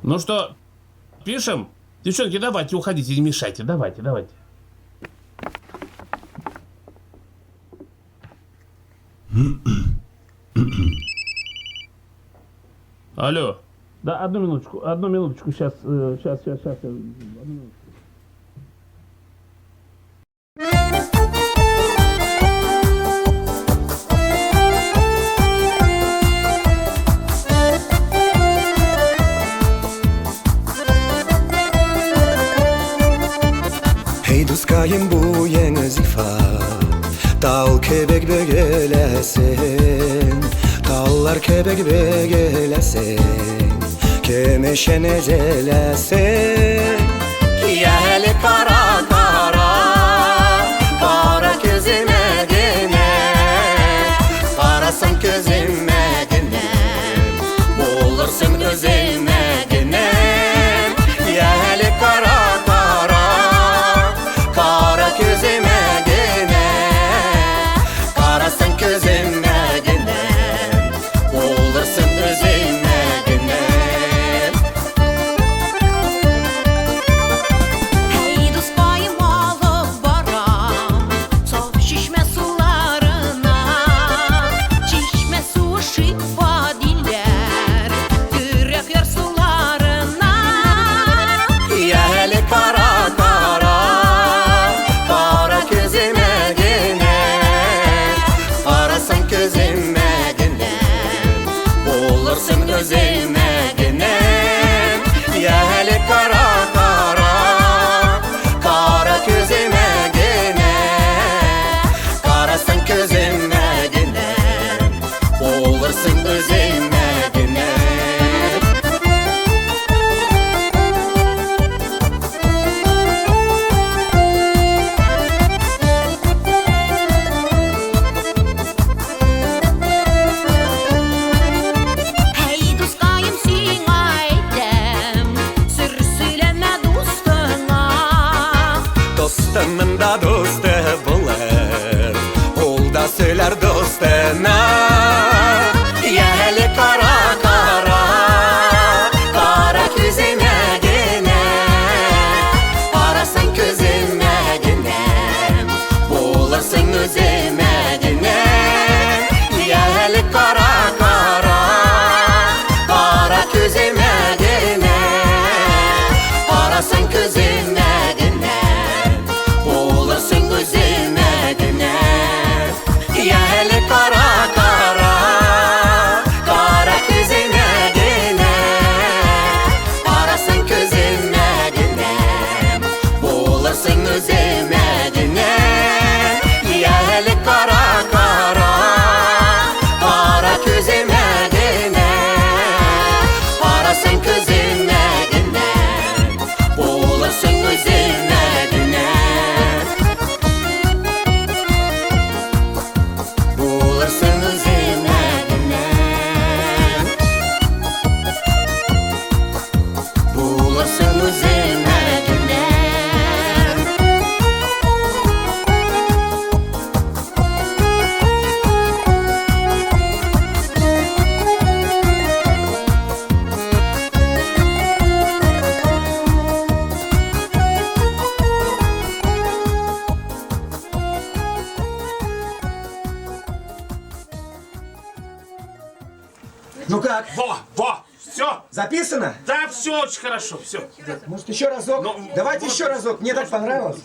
Ну что, пишем? Девчонки, давайте, уходите, не мешайте. Давайте, давайте. Алло. Да, одну минуточку, сейчас, одну минуточку. Hey duskayım bu yeni zifa Dal kebek begelesin Dallar kebek begelesin Kemeşen ezelesin Yeli kara kara Kara gözüme gene Karasan gözüme gene Bulursun gözüme gene Yeli kara kara Kara gözüme gene Karasın gözüme gene Bulursun gözüme gene Hey duskayım alıp varam Çok şişme sularına Çişme su şifa diller Yürek yer sularına Yeli kara kara Kara gözüme gene Karasın gözüme gene Bulursun gözüme gene Yeli kara kara Kara gözüme gene Karasın gözüme gene Bulursun gözüme gene Hey duskayım sina eylem Sır söyleme dostuna Dostumun da dostu bulur Ol da söyler dostuna Yeli kara kara Kara gözüme gene Karasın gözüme gene Bulursun gözüme gene Yeli kara kara Kara gözüme gene Karasın gözüme gene Bulursun gözüme gene Yeli kara kara Kara gözüme gene Karasın gözüme gene Bulursun gözüme gene Yeli kara kara Kara gözüme gene Karasın gözüme gene Bulursun gözüme gene Bulursun gözüme gene Bulursun gözüme gene Ну как, Во, все. записано? Да, все очень хорошо, все. Может еще разок? Ну, Давайте может, еще разок, мне так понравилось.